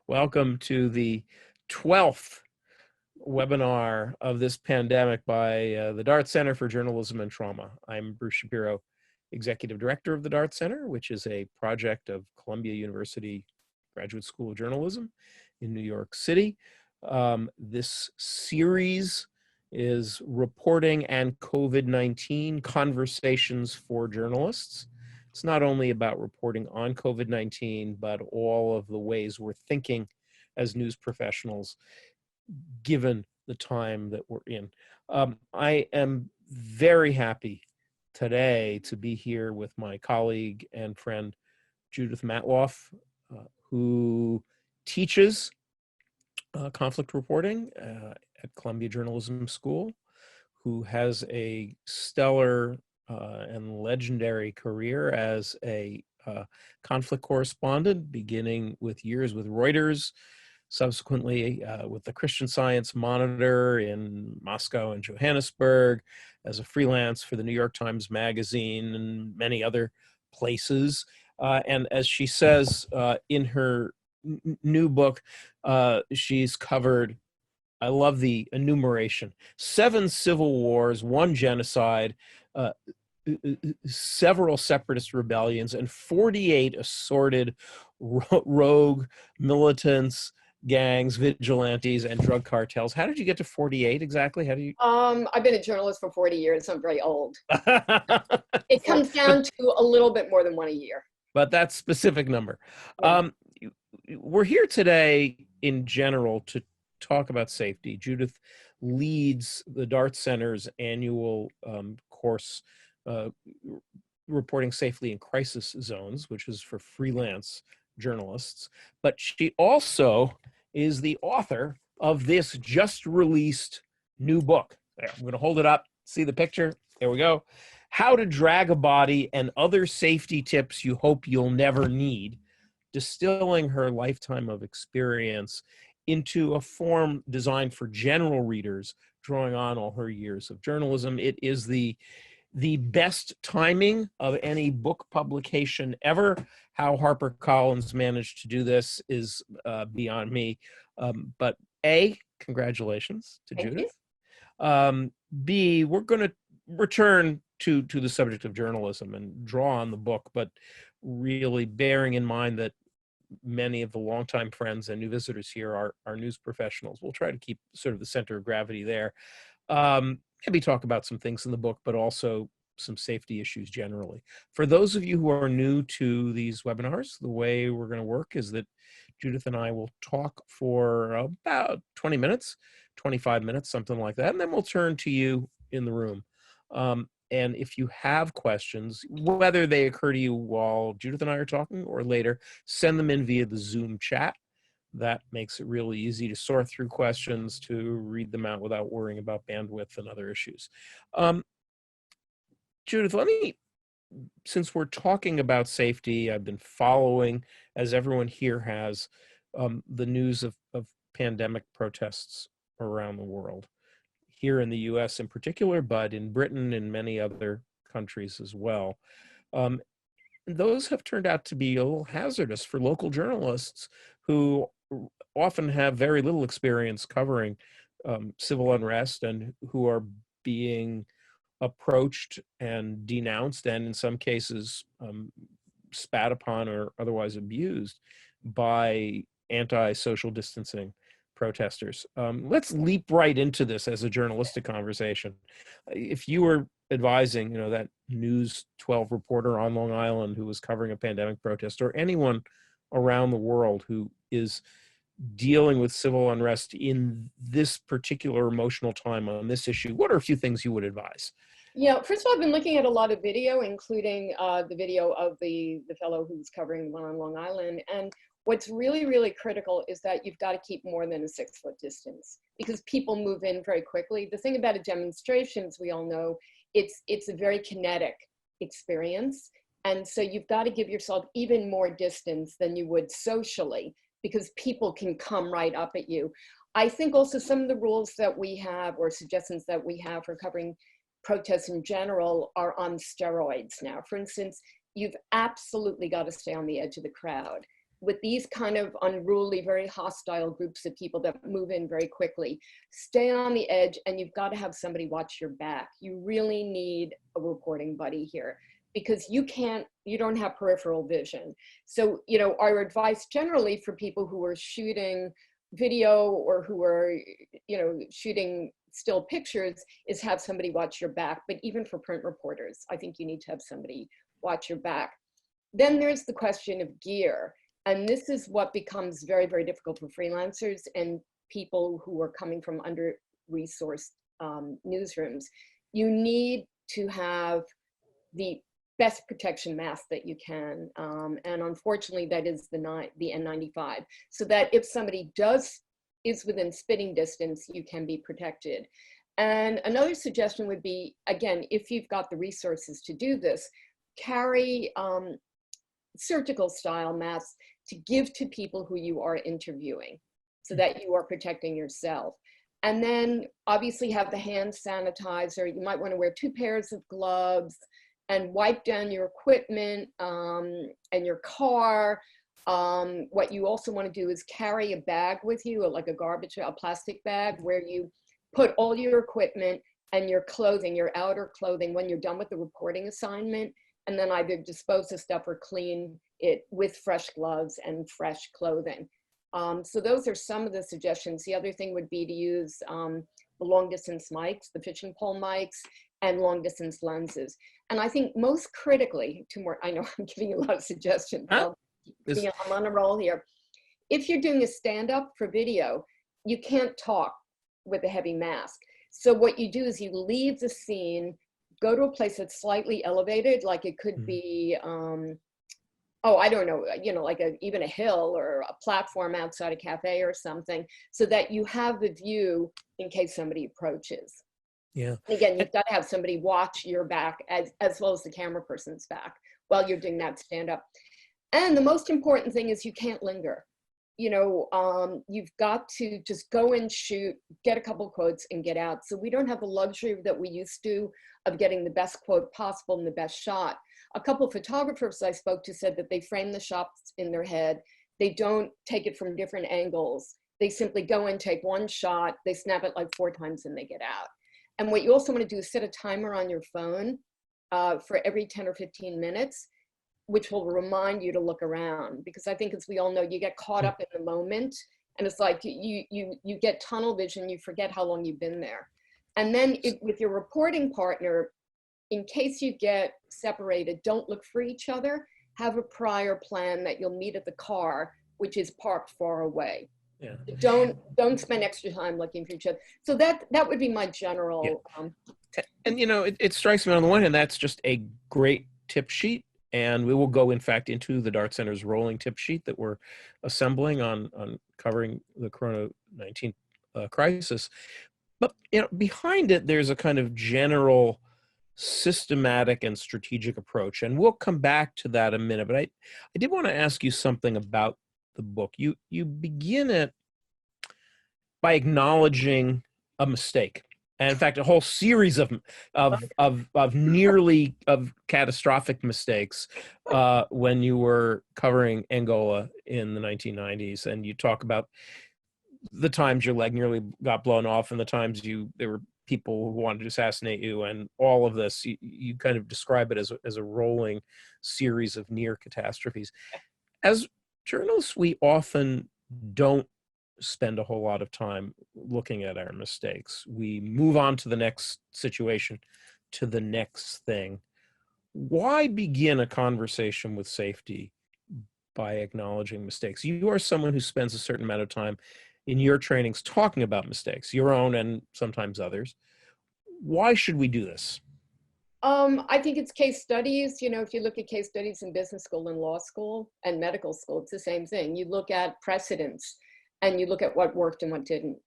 Welcome to the 12th webinar of this pandemic by the Dart Center for Journalism and Trauma. I'm Bruce Shapiro, Executive Director of the Dart Center, which is a project of Columbia University Graduate School of Journalism in New York City. This series is Reporting and COVID-19 Conversations for Journalists. It's not only about reporting on COVID-19, but all of the ways we're thinking as news professionals, given the time that we're in. I am very happy today to be here with my colleague and friend, Judith Matloff, who teaches conflict reporting at Columbia Journalism School, who has a stellar and legendary career as a conflict correspondent, beginning with years with Reuters, subsequently with the Christian Science Monitor in Moscow and Johannesburg, as a freelance for the New York Times Magazine and many other places. And as she says in her new book, she's covered, I love the enumeration, 7 civil wars, 1 genocide, several separatist rebellions, and 48 assorted rogue militants, gangs, vigilantes, and drug cartels. How did you get to 48 exactly? How do you? I've been a journalist for 40 years, so I'm very old. It comes down to a little bit more than 1 a year. But that specific number. Yeah. We're here today in general to talk about safety. Judith leads the Dart Center's annual course, Reporting Safely in Crisis Zones, which is for freelance journalists. But she also is the author of this just released new book. There, I'm going to hold it up, see the picture. There we go. How to Drag a Body and Other Safety Tips You Hope You'll Never Need, distilling her lifetime of experience into a form designed for general readers, drawing on all her years of journalism. It is the best timing of any book publication ever. How HarperCollins managed to do this is beyond me. But A, congratulations to Judith. B, we're going to return to the subject of journalism and draw on the book, but really bearing in mind that many of the longtime friends and new visitors here are news professionals. We'll try to keep sort of the center of gravity there. Maybe talk about some things in the book, but also some safety issues generally. For those of you who are new to these webinars, the way we're going to work is that Judith and I will talk for about 20 minutes, 25 minutes, something like that, and then we'll turn to you in the room. And if you have questions, whether they occur to you while Judith and I are talking or later, send them in via the Zoom chat. That makes it really easy to sort through questions, to read them out without worrying about bandwidth and other issues. Judith, since we're talking about safety, I've been following, as everyone here has, the news of pandemic protests around the world, here in the US in particular, but in Britain and many other countries as well. Those have turned out to be a little hazardous for local journalists who often have very little experience covering civil unrest and who are being approached and denounced and in some cases spat upon or otherwise abused by anti-social distancing protesters. Let's leap right into this as a journalistic conversation. If you were advising, that News 12 reporter on Long Island who was covering a pandemic protest, or anyone around the world who is dealing with civil unrest in this particular emotional time on this issue, what are a few things you would advise? Yeah, first of all, I've been looking at a lot of video, including the video of the fellow who's covering one on Long Island. And what's really, really critical is that you've got to keep more than a 6-foot distance because people move in very quickly. The thing about a demonstration, as we all know, it's a very kinetic experience. And so you've got to give yourself even more distance than you would socially because people can come right up at you. I think also some of the rules that we have or suggestions that we have for covering protests in general are on steroids now. For instance, you've absolutely got to stay on the edge of the crowd. with these kind of unruly, very hostile groups of people that move in very quickly, stay on the edge, and you've got to have somebody watch your back. You really need a reporting buddy here, because you don't have peripheral vision. So, you know, our advice generally for people who are shooting video or who are, you know, shooting still pictures is have somebody watch your back. But even for print reporters, I think you need to have somebody watch your back. Then there's the question of gear. And this is what becomes very, very difficult for freelancers and people who are coming from under-resourced newsrooms. You need to have the best protection mask that you can. And unfortunately, that is the N95. So that if somebody is within spitting distance, you can be protected. And another suggestion would be, again, if you've got the resources to do this, carry surgical style masks to give to people who you are interviewing so that you are protecting yourself. And then obviously have the hand sanitizer. You might want to wear 2 pairs of gloves and wipe down your equipment and your car. What you also want to do is carry a bag with you, like a plastic bag, where you put all your equipment and your clothing, your outer clothing, when you're done with the reporting assignment, and then either dispose of stuff or clean it with fresh gloves and fresh clothing. So those are some of the suggestions. The other thing would be to use the long distance mics, the fishing pole mics, and long distance lenses. And I think most critically, I know I'm giving you a lot of suggestions. I'm on a roll here. If you're doing a stand-up for video, you can't talk with a heavy mask. So what you do is you leave the scene, go to a place that's slightly elevated, like it could be, I don't know, you know, like even a hill or a platform outside a cafe or something, so that you have the view in case somebody approaches. Yeah. And again, you've got to have somebody watch your back as well as the camera person's back while you're doing that stand up. And the most important thing is you can't linger. You know, you've got to just go and shoot, get a couple quotes and get out. So we don't have the luxury that we used to of getting the best quote possible and the best shot. A couple of photographers I spoke to said that they frame the shots in their head. They don't take it from different angles. They simply go and take one shot, they snap it like 4 times and they get out. And what you also want to do is set a timer on your phone for every 10 or 15 minutes, which will remind you to look around. Because I think, as we all know, you get caught up in the moment, and it's like you get tunnel vision, you forget how long you've been there. And then with your reporting partner, in case you get separated, don't look for each other. Have a prior plan that you'll meet at the car, which is parked far away. Yeah. Don't spend extra time looking for each other. So that would be my general. Yeah. And you know, it strikes me on the one hand, that's just a great tip sheet. And we will go, in fact, into the Dart Center's rolling tip sheet that we're assembling on covering the Corona-19 crisis. But you know, behind it, there's a kind of general systematic and strategic approach. And we'll come back to that in a minute. But I did want to ask you something about the book. You begin it by acknowledging a mistake. And in fact, a whole series of nearly catastrophic mistakes when you were covering Angola in the 1990s. And you talk about the times your leg nearly got blown off and the times there were people who wanted to assassinate you, and all of this. You kind of describe it as a rolling series of near catastrophes. As journalists, we often don't spend a whole lot of time looking at our mistakes. We move on to the next situation, to the next thing. Why begin a conversation with safety by acknowledging mistakes? You are someone who spends a certain amount of time in your trainings talking about mistakes, your own and sometimes others. Why should we do this? I think it's case studies. You know, if you look at case studies in business school and law school and medical school, it's the same thing. You look at precedents and you look at what worked and what didn't.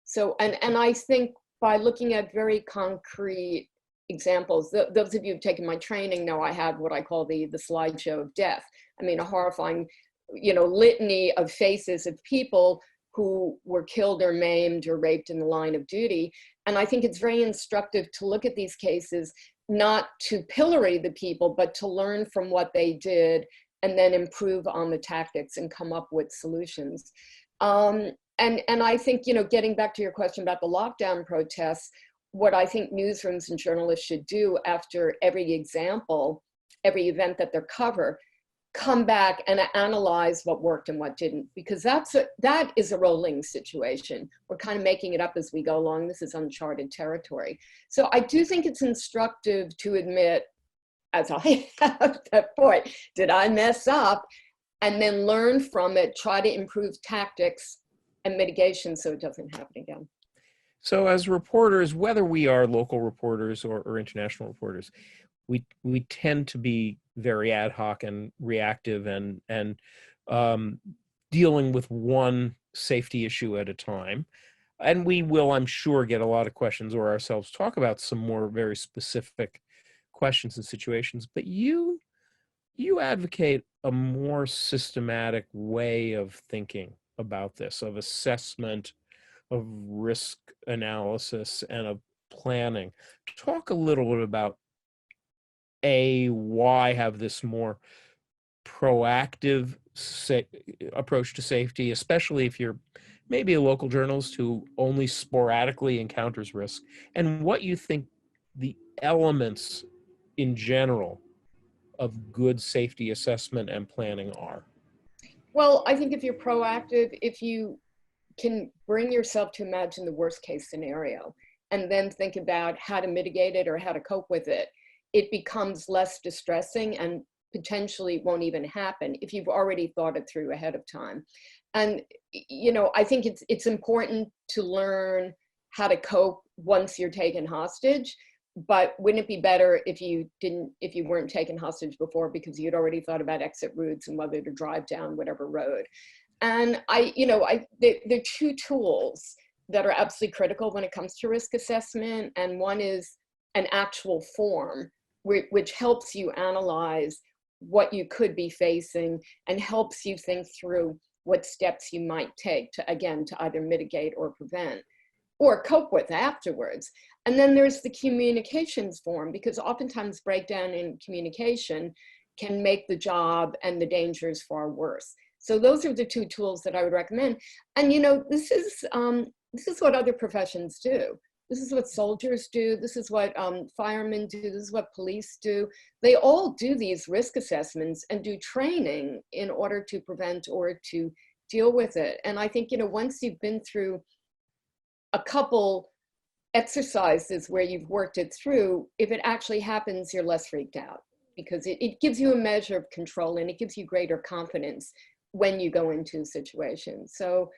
So, and I think by looking at very concrete examples, those of you who've taken my training know I had what I call the slideshow of death. I mean, a horrifying, you know, litany of faces of people who were killed or maimed or raped in the line of duty. And I think it's very instructive to look at these cases, not to pillory the people, but to learn from what they did and then improve on the tactics and come up with solutions. And I think, getting back to your question about the lockdown protests, what I think newsrooms and journalists should do after every example, every event that they cover, come back and analyze what worked and what didn't, because that is a rolling situation. We're kind of making it up as we go along. This is uncharted territory. So I do think it's instructive to admit, as I have that point, did I mess up? And then learn from it, try to improve tactics and mitigation so it doesn't happen again. So as reporters, whether we are local reporters or international reporters, we tend to be very ad hoc and reactive and dealing with one safety issue at a time. And we will, I'm sure, get a lot of questions or ourselves talk about some more very specific questions and situations. But you advocate a more systematic way of thinking about this, of assessment, of risk analysis, and of planning. Talk a little bit about why have this more proactive approach to safety, especially if you're maybe a local journalist who only sporadically encounters risk, and what you think the elements in general of good safety assessment and planning are. Well, I think if you're proactive, if you can bring yourself to imagine the worst case scenario and then think about how to mitigate it or how to cope with it, it becomes less distressing and potentially won't even happen if you've already thought it through ahead of time. And, I think it's important to learn how to cope once you're taken hostage, but wouldn't it be better if you weren't taken hostage before, because you'd already thought about exit routes and whether to drive down whatever road? And there are two tools that are absolutely critical when it comes to risk assessment. And one is an actual form, which helps you analyze what you could be facing and helps you think through what steps you might take to either mitigate or prevent or cope with afterwards. And then there's the communications form, because oftentimes breakdown in communication can make the job and the dangers far worse. So those are the two tools that I would recommend. And this is what other professions do. This is what soldiers do. This is what firemen do. This is what police do. They all do these risk assessments and do training in order to prevent or to deal with it. And I think, once you've been through a couple exercises where you've worked it through, if it actually happens, you're less freaked out, because it gives you a measure of control and it gives you greater confidence when you go into situations. So,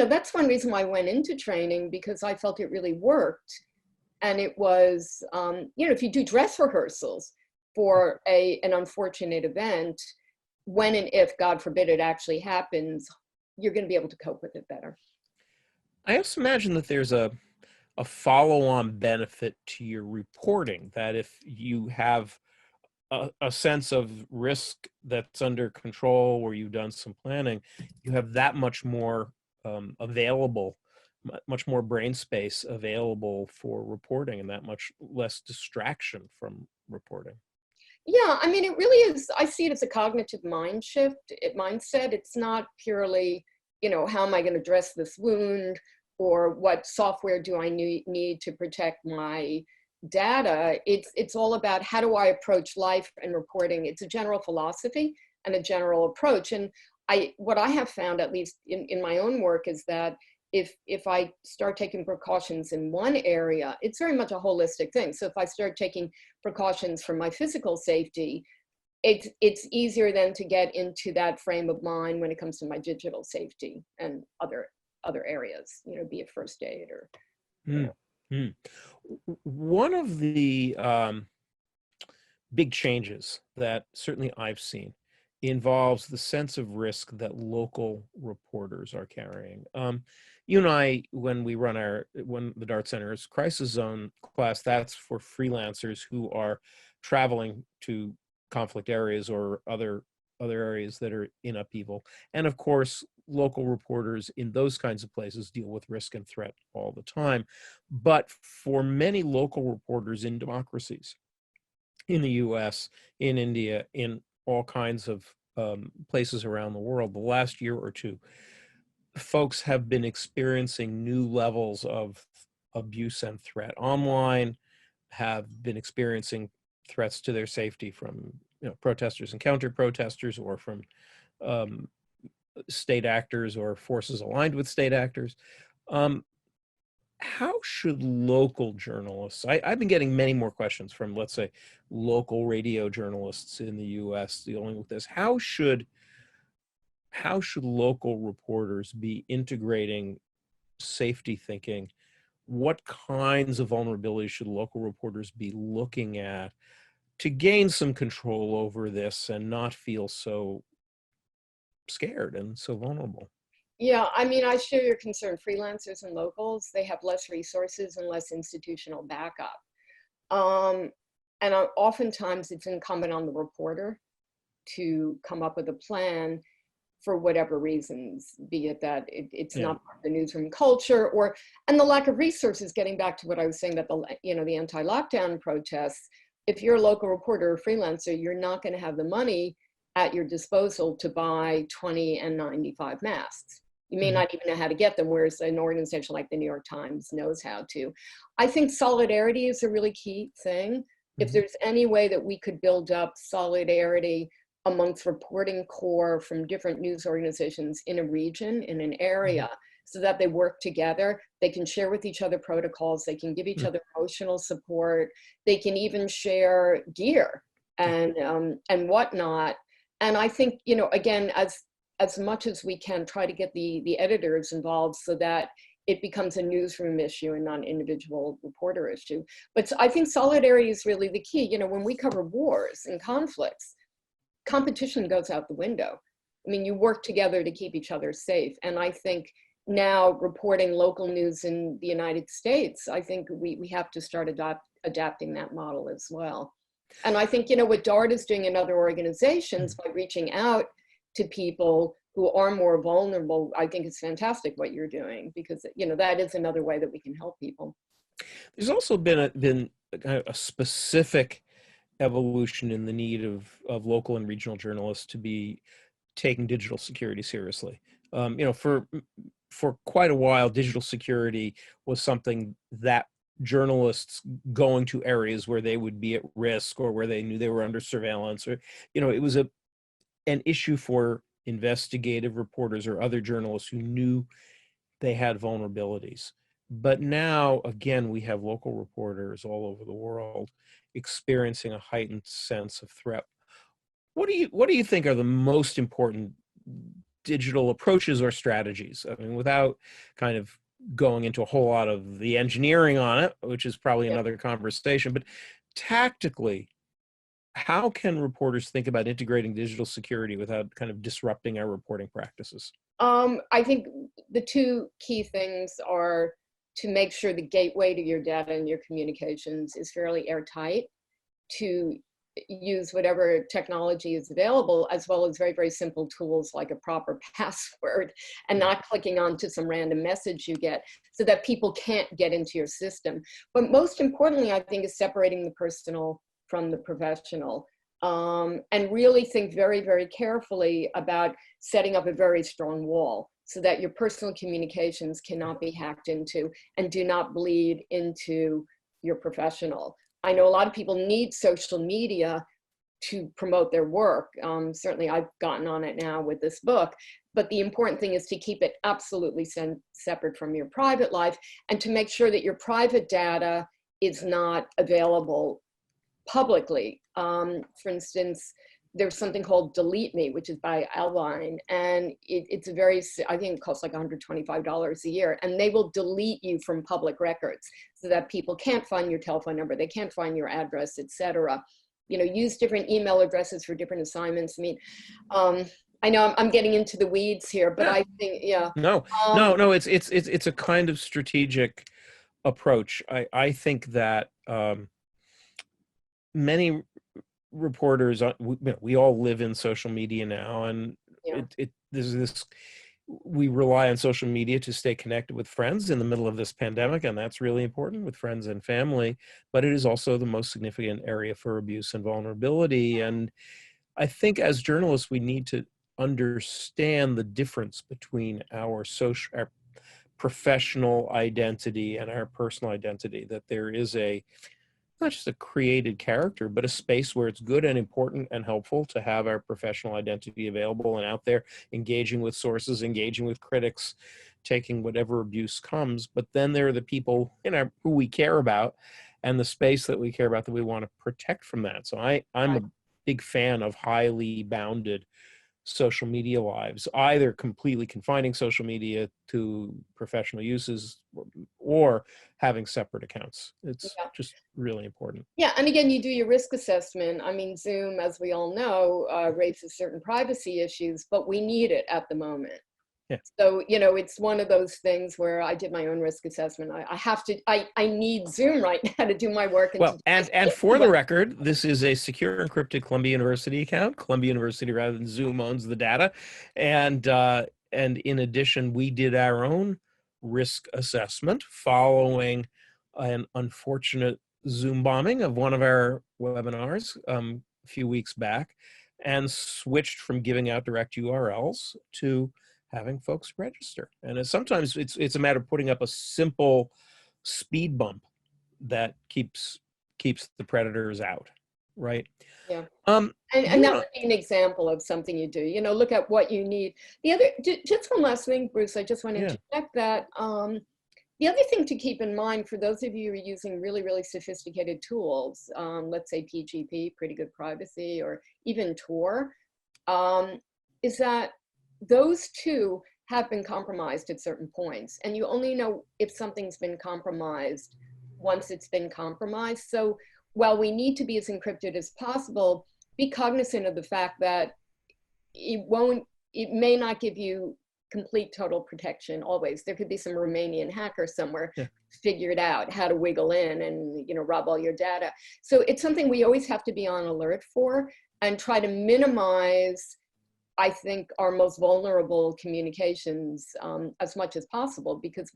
that's one reason why I went into training, because I felt it really worked. And it was, if you do dress rehearsals for an unfortunate event, when and if, God forbid, it actually happens, you're going to be able to cope with it better. I also imagine that there's a follow-on benefit to your reporting, that if you have a sense of risk that's under control, where you've done some planning, you have that much more available, much more brain space available for reporting, and that much less distraction from reporting. Yeah, I mean, it really is. I see it as a cognitive mindset. It's not purely, how am I going to dress this wound, or what software do I need to protect my data. It's all about, how do I approach life and reporting? It's a general philosophy and a general approach. And what I have found, at least in my own work, is that if I start taking precautions in one area, it's very much a holistic thing. So if I start taking precautions for my physical safety, it's easier then to get into that frame of mind when it comes to my digital safety and other areas, be it first aid or. One of the big changes that certainly I've seen involves the sense of risk that local reporters are carrying. You and I, when the Dart Center's Crisis Zone class, that's for freelancers who are traveling to conflict areas or other areas that are in upheaval. And of course, local reporters in those kinds of places deal with risk and threat all the time. But for many local reporters in democracies, in the US, in India, in all kinds of places around the world, the last year or two, folks have been experiencing new levels of abuse and threat online, have been experiencing threats to their safety from protesters and counter protesters, or from um, state actors or forces aligned with state actors. How should local journalists, I've been getting many more questions from, let's say, local radio journalists in the US dealing with this. How should local reporters be integrating safety thinking? What kinds of vulnerabilities should local reporters be looking at to gain some control over this and not feel so scared and so vulnerable? Yeah, I mean, I share your concern. Freelancers and locals, they have less resources and less institutional backup. And oftentimes it's incumbent on the reporter to come up with a plan for whatever reasons, be it that it's not part of the newsroom culture, and the lack of resources. Getting back to what I was saying about the anti-lockdown protests, if you're a local reporter or freelancer, you're not going to have the money at your disposal to buy 20 N95 masks. You may not even know how to get them, whereas an organization like the New York Times knows how to. I think solidarity is a really key thing. If there's any way that we could build up solidarity amongst reporting corps from different news organizations in a region, in an area, so that they work together, they can share with each other protocols, they can give each other emotional support, they can even share gear and whatnot. And I think, again, as much as we can, try to get the editors involved so that it becomes a newsroom issue and not an individual reporter issue. But I think solidarity is really the key. When we cover wars and conflicts, competition goes out the window. I mean, you work together to keep each other safe. And I think now reporting local news in the United States, I think we have to start adapting that model as well. And I think, what DART is doing in other organizations by reaching out to people who are more vulnerable, I think it's fantastic what you're doing, because, that is another way that we can help people. There's also been a specific evolution in the need of local and regional journalists to be taking digital security seriously. For quite a while, digital security was something that journalists going to areas where they would be at risk or where they knew they were under surveillance, or it was an issue for investigative reporters or other journalists who knew they had vulnerabilities. But now, again, we have local reporters all over the world experiencing a heightened sense of threat. What do you think are the most important digital approaches or strategies? I mean, without kind of going into a whole lot of the engineering on it, which is probably another conversation, but tactically, how can reporters think about integrating digital security without kind of disrupting our reporting practices? I think the two key things are to make sure the gateway to your data and your communications is fairly airtight, to use whatever technology is available, as well as very, very simple tools like a proper password and not clicking onto some random message you get, so that people can't get into your system. But most importantly, I think, is separating the personal from the professional, and really think very, very carefully about setting up a very strong wall so that your personal communications cannot be hacked into and do not bleed into your professional. I know a lot of people need social media to promote their work. Certainly I've gotten on it now with this book, but the important thing is to keep it absolutely separate from your private life, and to make sure that your private data is not available publicly. For instance, there's something called Delete Me, which is by Alvine, and it's a very, I think it costs like $125 a year, and they will delete you from public records so that people can't find your telephone number, they can't find your address, etc. Use different email addresses for different assignments. I mean, I know I'm getting into the weeds here, but I think, No, it's a kind of strategic approach. I think that many reporters, we all live in social media now, and there's this, we rely on social media to stay connected with friends in the middle of this pandemic, and that's really important, with friends and family, but it is also the most significant area for abuse and vulnerability. And I think as journalists, we need to understand the difference between our professional identity and our personal identity, that there is not just a created character, but a space where it's good and important and helpful to have our professional identity available and out there, engaging with sources, engaging with critics, taking whatever abuse comes. But then there are the people who we care about, and the space that we care about, that we want to protect from that. So I'm a big fan of highly bounded social media lives, either completely confining social media to professional uses or having separate accounts. It's just really important. Yeah, and again, you do your risk assessment. I mean, Zoom, as we all know, raises certain privacy issues, but we need it at the moment. Yeah. So, it's one of those things where I did my own risk assessment. I need Zoom right now to do my work. And for the record, this is a secure encrypted Columbia University account. Columbia University, rather than Zoom, owns the data. And in addition, we did our own risk assessment following an unfortunate Zoom bombing of one of our webinars a few weeks back, and switched from giving out direct URLs to having folks register. And sometimes it's a matter of putting up a simple speed bump that keeps the predators out, right? Yeah. And that would be an example of something you do. Look at what you need. The other, just one last thing, Bruce, I just wanted to check that. The other thing to keep in mind for those of you who are using really, really sophisticated tools, let's say PGP, Pretty Good Privacy, or even Tor, is that those two have been compromised at certain points, and you only know if something's been compromised once it's been compromised. So while we need to be as encrypted as possible, be cognizant of the fact that it may not give you complete total protection always. There could be some Romanian hacker somewhere figured out how to wiggle in and rob all your data. So it's something we always have to be on alert for and try to minimize, I think, our most vulnerable communications as much as possible, because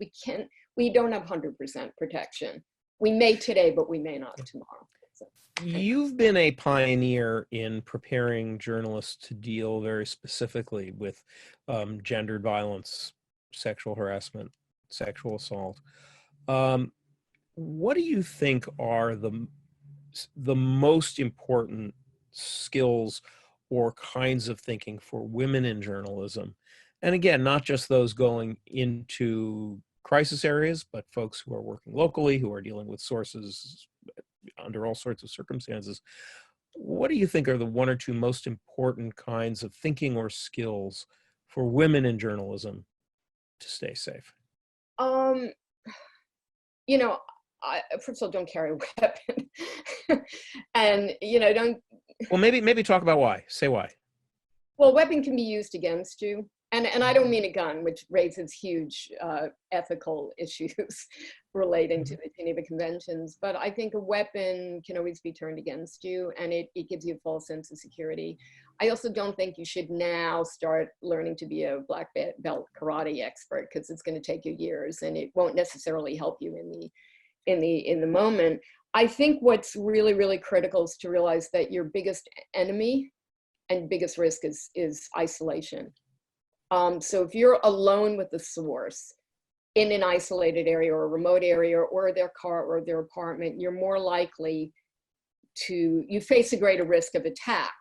we don't have 100% protection. We may today, but we may not tomorrow. So, you've been a pioneer in preparing journalists to deal very specifically with gendered violence, sexual harassment, sexual assault. What do you think are the most important skills or kinds of thinking for women in journalism? And again, not just those going into crisis areas, but folks who are working locally, who are dealing with sources under all sorts of circumstances. What do you think are the one or two most important kinds of thinking or skills for women in journalism to stay safe? First of all, don't carry a weapon. And, don't. Well, maybe talk about why. Say why. Well, a weapon can be used against you. And I don't mean a gun, which raises huge ethical issues relating to the Geneva Conventions. But I think a weapon can always be turned against you, and it gives you a false sense of security. I also don't think you should now start learning to be a black belt karate expert, because it's going to take you years, and it won't necessarily help you in the moment. I think what's really, really critical is to realize that your biggest enemy and biggest risk is isolation. So if you're alone with the source in an isolated area or a remote area or their car or their apartment, you're more likely you face a greater risk of attack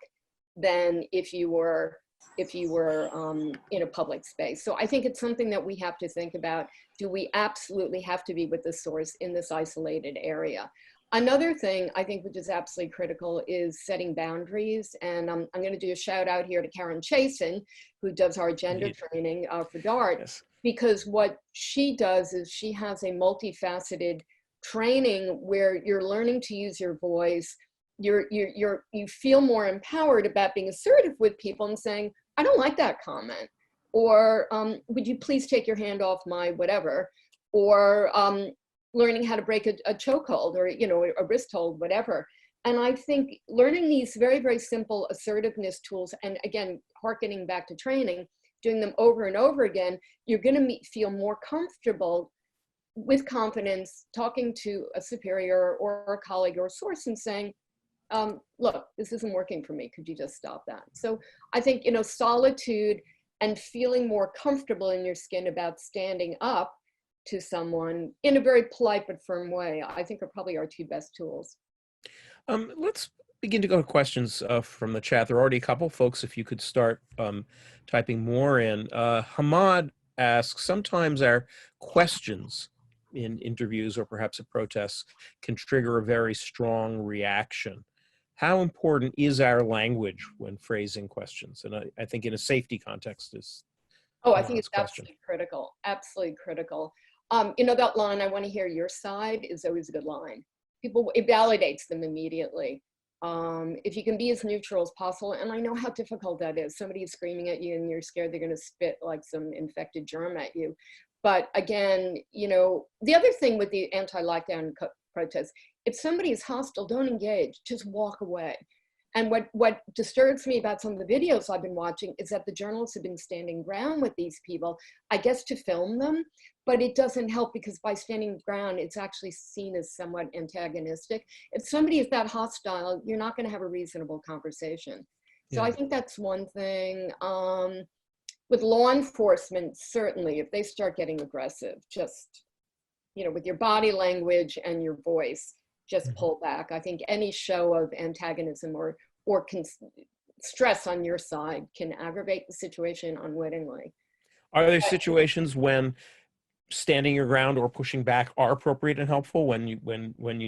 than if you were in a public space. So I think it's something that we have to think about. Do we absolutely have to be with the source in this isolated area? Another thing I think which is absolutely critical is setting boundaries. And I'm going to do a shout out here to Karen Chasen, who does our gender training for DART, because what she does is she has a multifaceted training where you're learning to use your voice. You feel more empowered about being assertive with people and saying, I don't like that comment, or would you please take your hand off my whatever, or learning how to break a chokehold, or a wrist hold, whatever. And I think learning these very, very simple assertiveness tools, and again, hearkening back to training, doing them over and over again, you're going to feel more comfortable with confidence talking to a superior or a colleague or a source and saying, look, this isn't working for me. Could you just stop that? So I think, solitude and feeling more comfortable in your skin about standing up to someone in a very polite but firm way, I think are probably our two best tools. Let's begin to go to questions from the chat. There are already a couple folks. If you could start typing more in. Hamad asks, sometimes our questions in interviews or perhaps at protests can trigger a very strong reaction. How important is our language when phrasing questions? And I think in a safety context is I think Hamad's it's question. absolutely critical. Absolutely critical. That line, "I want to hear your side," is always a good line. People, it validates them immediately. If you can be as neutral as possible, and I know how difficult that is. Somebody is screaming at you and you're scared they're going to spit like some infected germ at you. But again, the other thing with the anti-lockdown protests, if somebody is hostile, don't engage, just walk away. And what disturbs me about some of the videos I've been watching is that the journalists have been standing ground with these people, I guess to film them, but it doesn't help because by standing ground, it's actually seen as somewhat antagonistic. If somebody is that hostile, you're not going to have a reasonable conversation. So I think that's one thing. With law enforcement, certainly, if they start getting aggressive, just, with your body language and your voice, just pull back. I think any show of antagonism or stress on your side can aggravate the situation unwittingly. Are there situations when standing your ground or pushing back are appropriate and helpful when you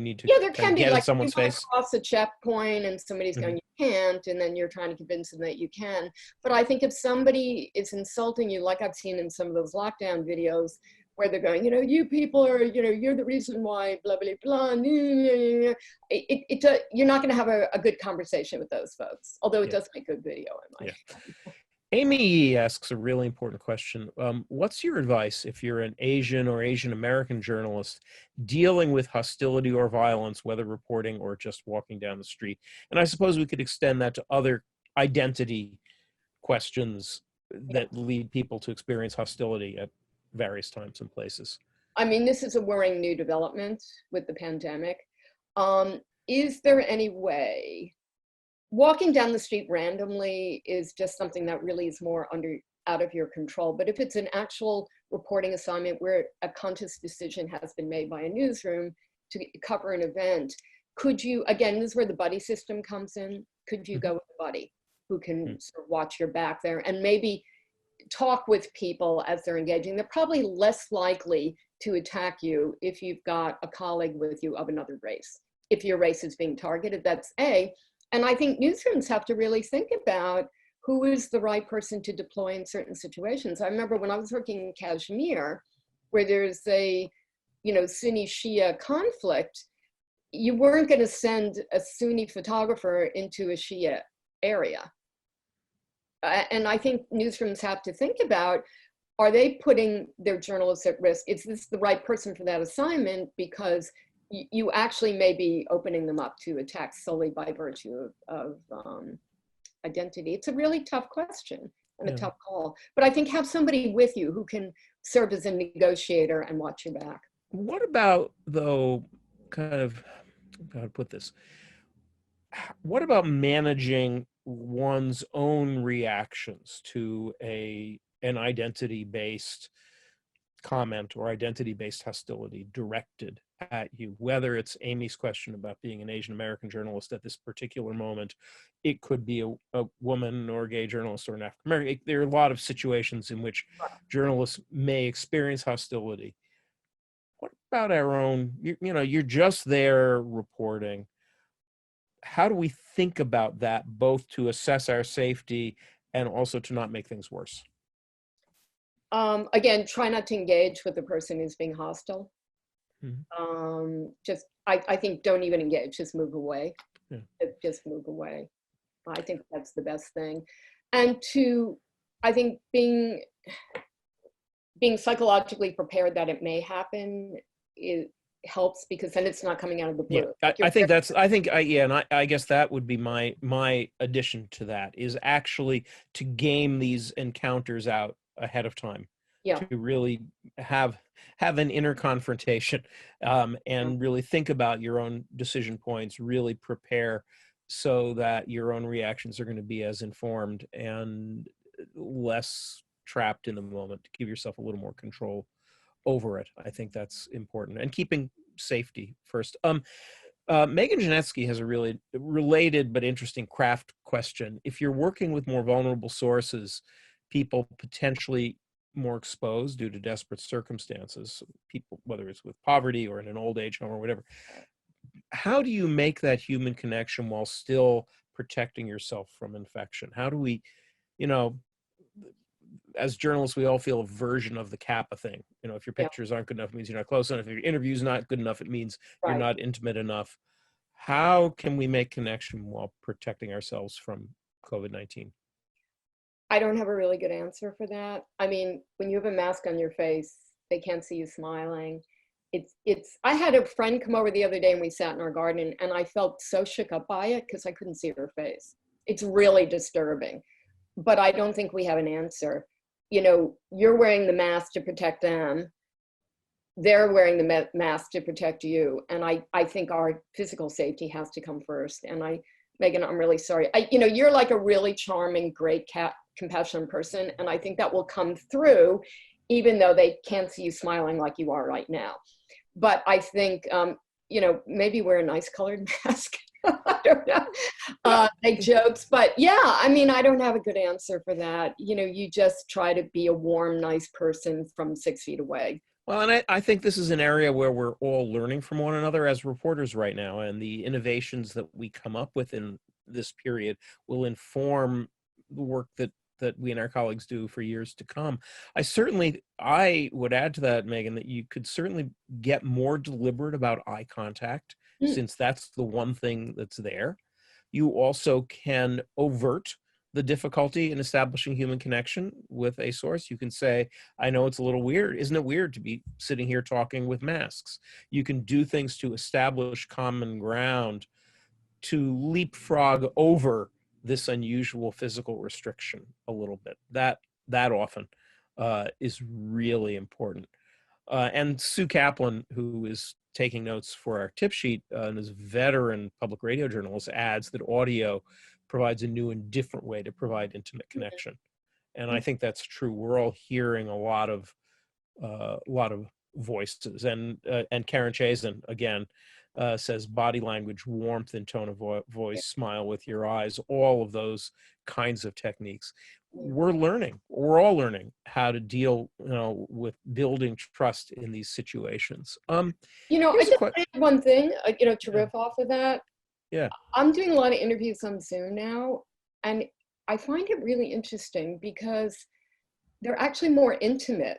need to there can be, get in like someone's you face? cross a checkpoint and somebody's going, you can't, and then you're trying to convince them that you can. But I think if somebody is insulting you, like I've seen in some of those lockdown videos, where they're going, you people are, you're the reason why, blah, blah, blah. You're not going to have a good conversation with those folks, although it does make good video, in my opinion. Amy asks a really important question. What's your advice if you're an Asian or Asian American journalist dealing with hostility or violence, whether reporting or just walking down the street? And I suppose we could extend that to other identity questions that lead people to experience hostility at various times and places. I mean, this is a worrying new development with the pandemic. Is there any way, walking down the street randomly is just something that really is more out of your control. But if it's an actual reporting assignment where a conscious decision has been made by a newsroom to cover an event, could you, again, this is where the buddy system comes in, could you go with a buddy who can sort of watch your back there and maybe talk with people as they're engaging? They're probably less likely to attack you if you've got a colleague with you of another race. If your race is being targeted, that's A. And I think newsrooms have to really think about who is the right person to deploy in certain situations. I remember when I was working in Kashmir, where there's a, Sunni Shia conflict, you weren't going to send a Sunni photographer into a Shia area. And I think newsrooms have to think about, are they putting their journalists at risk? Is this the right person for that assignment? Because you actually may be opening them up to attacks solely by virtue of identity. It's a really tough question and a tough call. But I think have somebody with you who can serve as a negotiator and watch your back. What about, though, kind of, how to put this, what about managing one's own reactions to an identity-based comment or identity-based hostility directed at you, whether it's Amy's question about being an Asian American journalist at this particular moment, it could be a woman or a gay journalist or an African American. There are a lot of situations in which journalists may experience hostility. What about our own, you're just there reporting. How do we think about that, both to assess our safety and also to not make things worse? Again, try not to engage with the person who's being hostile. I think don't even engage, just move away. Just move away. I think that's the best thing. And I think being psychologically prepared that it may happen, it helps, because then it's not coming out of the blue. I guess that would be my addition to that, is actually to game these encounters out ahead of time, to really have an inner confrontation, and really think about your own decision points, really prepare so that your own reactions are going to be as informed and less trapped in the moment, to give yourself a little more control over it. I think that's important, and keeping safety first. Megan Janetsky has a really related but interesting craft question. If you're working with more vulnerable sources, people potentially more exposed due to desperate circumstances, people, whether it's with poverty or in an old age home or whatever, how do you make that human connection while still protecting yourself from infection? How do we, you know, as journalists, we all feel a version of the Kappa thing. You know, if your Yeah, pictures aren't good enough, it means you're not close enough. If your interview's not good enough, it means you're right. not intimate enough. How can we make connection while protecting ourselves from COVID-19? I don't have a really good answer for that. I mean, when you have a mask on your face, they can't see you smiling. I had a friend come over the other day and we sat in our garden and I felt so shook up by it because I couldn't see her face. It's really disturbing, but I don't think we have an answer. You know, you're wearing the mask to protect them. They're wearing the mask to protect you. And I think our physical safety has to come first. And Megan, I'm really sorry. You know, you're like a really charming, great, compassionate person. And I think that will come through, even though they can't see you smiling like you are right now. But I think, you know, maybe wear a nice colored mask. I don't know. Make jokes. But yeah, I mean, I don't have a good answer for that. You know, you just try to be a warm, nice person from 6 feet away. Well, and I think this is an area where we're all learning from one another as reporters right now, and the innovations that we come up with in this period will inform the work that we and our colleagues do for years to come. I would add to that, Megan, that you could certainly get more deliberate about eye contact, since that's the one thing that's there. You also can overt the difficulty in establishing human connection with a source. You can say, I know it's a little weird. Isn't it weird to be sitting here talking with masks? You can do things to establish common ground, to leapfrog over this unusual physical restriction a little bit. That often is really important. And Sue Kaplan, who is taking notes for our tip sheet and is a veteran public radio journalist, adds that audio provides a new and different way to provide intimate connection. And I think that's true. We're all hearing a lot of voices. And Karen Chazen, again, says body language, warmth and tone of voice, smile with your eyes, all of those kinds of techniques. We're all learning how to deal, you know, with building trust in these situations. You know, I just want to add one thing, you know, to riff off of that. Yeah. I'm doing a lot of interviews on Zoom now, and I find it really interesting because they're actually more intimate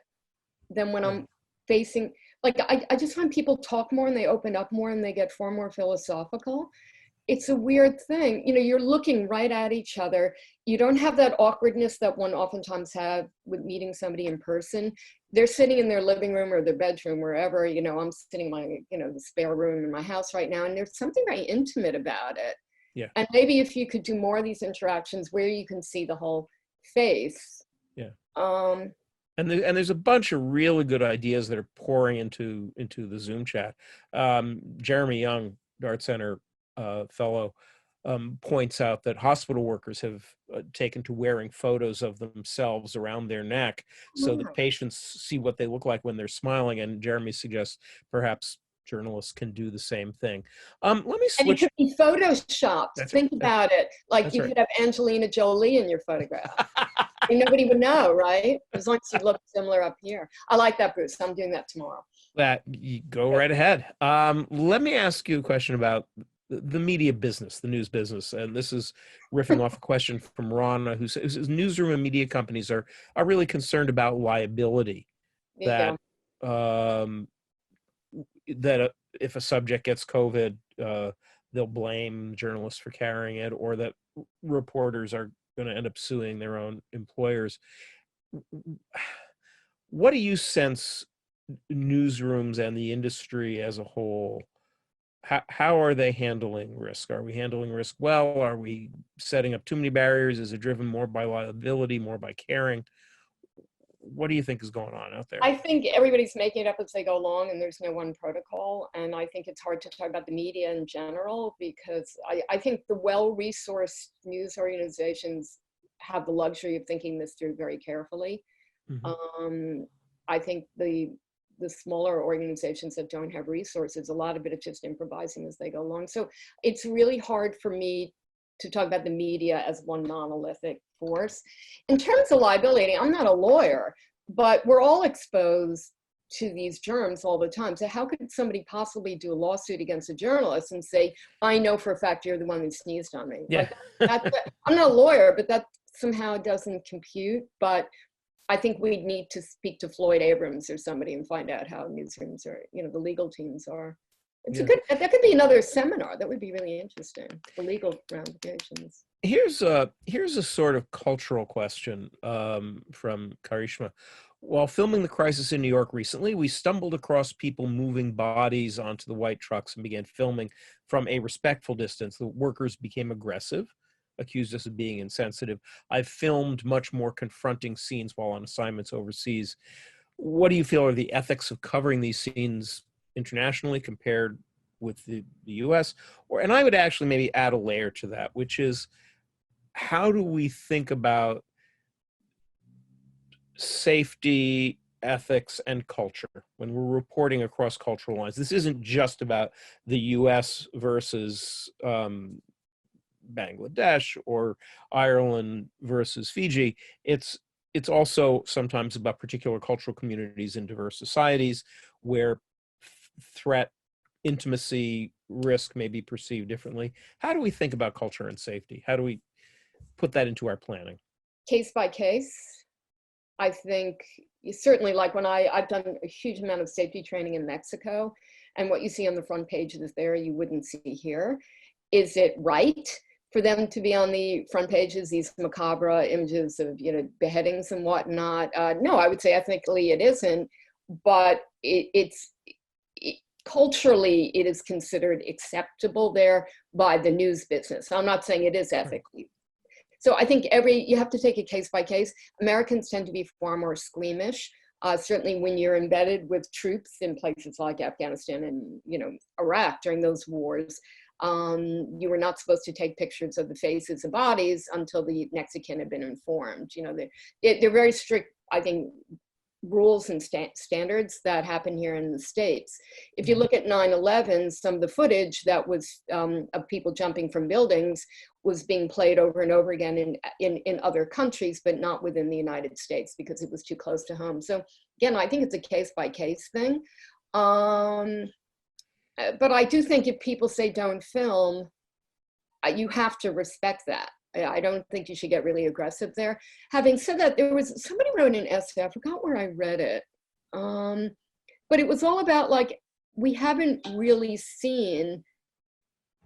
than when I'm facing, like, I just find people talk more and they open up more and they get far more philosophical. It's a weird thing. You know, you're looking right at each other. You don't have that awkwardness that one oftentimes have with meeting somebody in person. They're sitting in their living room or their bedroom, wherever. You know, I'm sitting in my, you know, the spare room in my house right now, and there's something very intimate about it. Yeah. And maybe if you could do more of these interactions where you can see the whole face. Yeah. And there's a bunch of really good ideas that are pouring into the Zoom chat. Jeremy Young, Dart Center fellow, points out that hospital workers have taken to wearing photos of themselves around their neck so that patients see what they look like when they're smiling. And Jeremy suggests perhaps journalists can do the same thing. Let me switch. And it could be photoshopped. Think about it. Like you could have Angelina Jolie in your photograph. And nobody would know, right? As long as you look similar up here. I like that, Bruce. I'm doing that tomorrow. You go right ahead. Let me ask you a question about the media business, the news business. And this is riffing off a question from Ron, who says newsroom and media companies are really concerned about liability. That that if a subject gets COVID, they'll blame journalists for carrying it, or that reporters are going to end up suing their own employers. What do you sense newsrooms and the industry as a whole, how are they handling risk? Are we handling risk well? Are we setting up too many barriers? Is it driven more by liability, more by caring? what do you think is going on out there? I think everybody's making it up as they go along, and there's no one protocol. And I think it's hard to talk about the media in general, because I think the well-resourced news organizations have the luxury of thinking this through very carefully. Mm-hmm. I think the smaller organizations that don't have resources, a lot of it is just improvising as they go along. So it's really hard for me to talk about the media as one monolithic force. In terms of liability, I'm not a lawyer, but we're all exposed to these germs all the time. So how could somebody possibly do a lawsuit against a journalist and say, I know for a fact you're the one who sneezed on me? Yeah. Like I'm not a lawyer, but that somehow doesn't compute. But I think we'd need to speak to Floyd Abrams or somebody and find out how newsrooms are, the legal teams are. It's that could be another seminar. That would be really interesting, the legal ramifications. Here's a sort of cultural question from Karishma. While filming The Crisis in New York recently, we stumbled across people moving bodies onto the white trucks and began filming from a respectful distance. The workers became aggressive, accused us of being insensitive. I've filmed much more confronting scenes while on assignments overseas. What do you feel are the ethics of covering these scenes internationally compared with the US? And I would actually maybe add a layer to that, which is, how do we think about safety, ethics, and culture when we're reporting across cultural lines? This isn't just about the US versus Bangladesh or Ireland versus Fiji. It's also sometimes about particular cultural communities in diverse societies where threat, intimacy, risk may be perceived differently. How do we think about culture and safety? How do we put that into our planning? Case by case. I think certainly, like when I've done a huge amount of safety training in Mexico, and what you see on the front pages there, you wouldn't see here. Is it right for them to be on the front pages, these macabre images of, beheadings and whatnot? No, I would say ethically it isn't, but culturally it is considered acceptable there by the news business. I'm not saying it is ethically. So I think you have to take it case by case. Americans tend to be far more squeamish. Certainly when you're embedded with troops in places like Afghanistan and Iraq during those wars, you were not supposed to take pictures of the faces of bodies until the next of kin had been informed. They're very strict, I think, rules and standards that happen here in the States. If you look at 9/11, some of the footage that was of people jumping from buildings was being played over and over again in other countries, but not within the United States because it was too close to home. So again, I think it's a case by case thing. But I do think if people say don't film, you have to respect that. I don't think you should get really aggressive there. Having said that, somebody wrote an essay, I forgot where I read it, but it was all about, like, we haven't really seen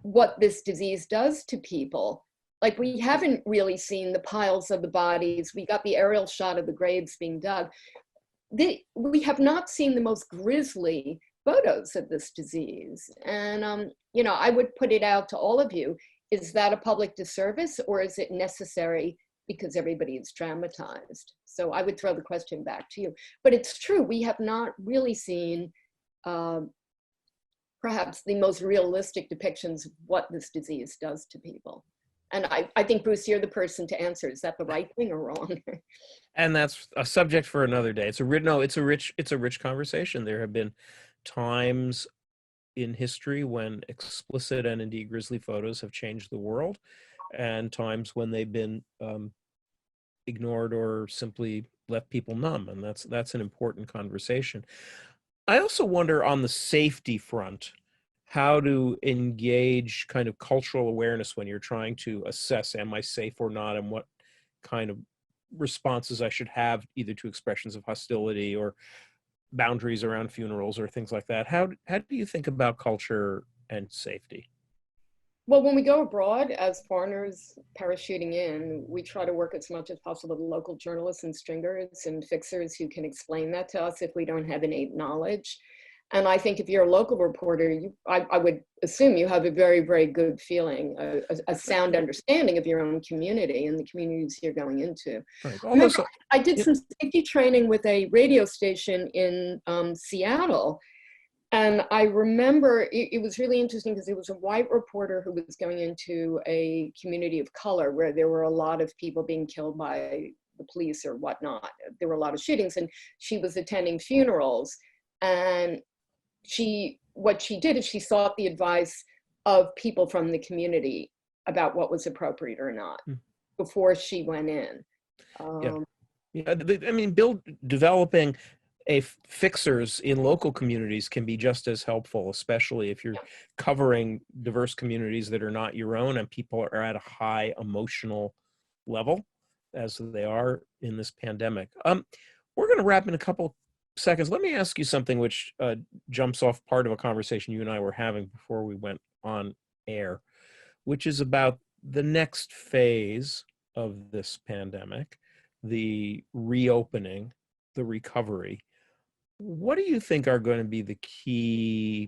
what this disease does to people. Like, we haven't really seen the piles of the bodies. We got the aerial shot of the graves being dug. We have not seen the most grisly photos of this disease. And, I would put it out to all of you. Is that a public disservice, or is it necessary because everybody is traumatized? So I would throw the question back to you. But it's true, we have not really seen perhaps the most realistic depictions of what this disease does to people. And I think, Bruce, you're the person to answer. Is that the right thing or wrong? And that's a subject for another day. It's a rich conversation. There have been times in history when explicit and indeed grisly photos have changed the world, and times when they've been ignored or simply left people numb. And that's an important conversation. I also wonder, on the safety front, how to engage kind of cultural awareness when you're trying to assess, am I safe or not, and what kind of responses I should have either to expressions of hostility or boundaries around funerals or things like that. How do you think about culture and safety? Well, when we go abroad as foreigners parachuting in, we try to work as much as possible with local journalists and stringers and fixers who can explain that to us if we don't have innate knowledge. And I think if you're a local reporter, I would assume you have a very, very good feeling, a sound understanding of your own community and the communities you're going into. Right. Remember, Almost. I did Yep. some safety training with a radio station in Seattle. And I remember it was really interesting because it was a white reporter who was going into a community of color where there were a lot of people being killed by the police or whatnot. There were a lot of shootings, and she was attending funerals. And what she did is she sought the advice of people from the community about what was appropriate or not before she went in. Yeah. Yeah. I mean, developing fixers in local communities can be just as helpful, especially if you're covering diverse communities that are not your own and people are at a high emotional level as they are in this pandemic. We're going to wrap in a couple seconds. Let me ask you something which jumps off part of a conversation you and I were having before we went on air, which is about the next phase of this pandemic, the reopening, the recovery. What do you think are going to be the key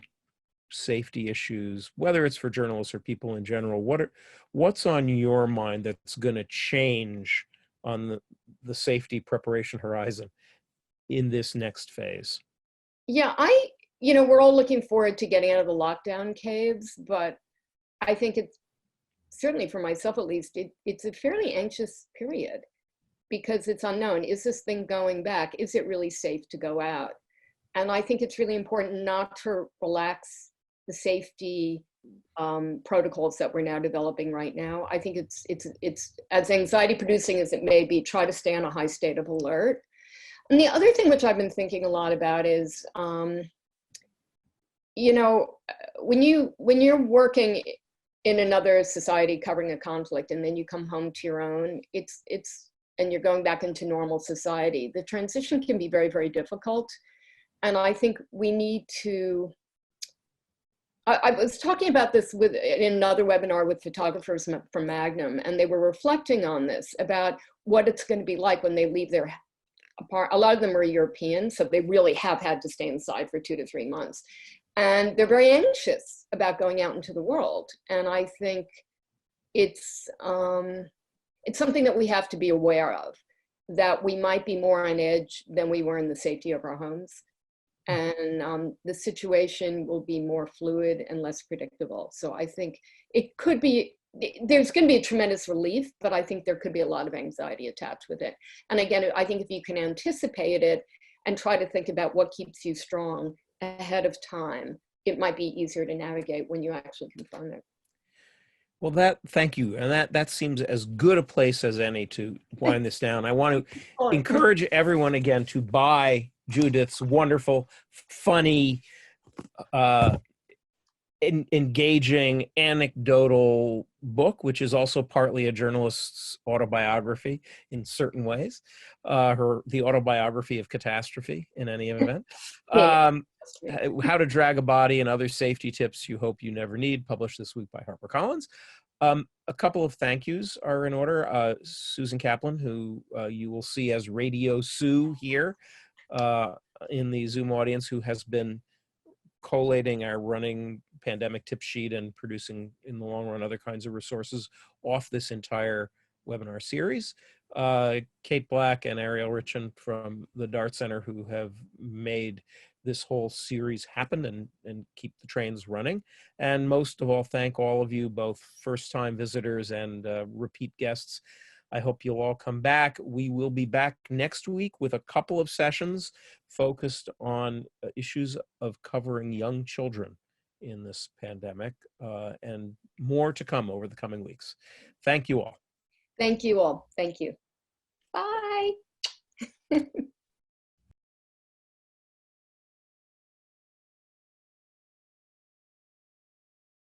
safety issues, whether it's for journalists or people in general? What's on your mind that's going to change on the safety preparation horizon in this next phase? Yeah, we're all looking forward to getting out of the lockdown caves, but I think it's certainly for myself at least, it's a fairly anxious period because it's unknown. Is this thing going back? Is it really safe to go out? And I think it's really important not to relax the safety protocols that we're now developing right now. I think it's as anxiety producing as it may be, try to stay on a high state of alert. And the other thing which I've been thinking a lot about is, when you're working in another society covering a conflict and then you come home to your own, and you're going back into normal society, the transition can be very, very difficult. And I think we need to, I was talking about this in another webinar with photographers from Magnum, and they were reflecting on this about what it's going to be like when they leave their apart. A lot of them are European, so they really have had to stay inside for 2 to 3 months. And they're very anxious about going out into the world. And I think it's something that we have to be aware of, that we might be more on edge than we were in the safety of our homes. And the situation will be more fluid and less predictable. So I think it could be, there's going to be a tremendous relief, but I think there could be a lot of anxiety attached with it. And again, I think if you can anticipate it and try to think about what keeps you strong ahead of time, it might be easier to navigate when you actually confront it. Well, thank you. And that seems as good a place as any to wind this down. I want to encourage everyone again to buy Judith's wonderful, funny, engaging, anecdotal book, which is also partly a journalist's autobiography in certain ways, the autobiography of catastrophe in any event. How to Drag a Body and Other Safety Tips You Hope You Never Need, published this week by HarperCollins. A couple of thank yous are in order. Susan Kaplan, who you will see as Radio Sue here in the Zoom audience, who has been collating our running pandemic tip sheet and producing, in the long run, other kinds of resources off this entire webinar series. Kate Black and Ariel Richin from the Dart Center, who have made this whole series happen and keep the trains running. And most of all, thank all of you, both first-time visitors and repeat guests. I hope you'll all come back. We will be back next week with a couple of sessions focused on issues of covering young children in this pandemic, and more to come over the coming weeks. Thank you all. Thank you all. Thank you. Bye.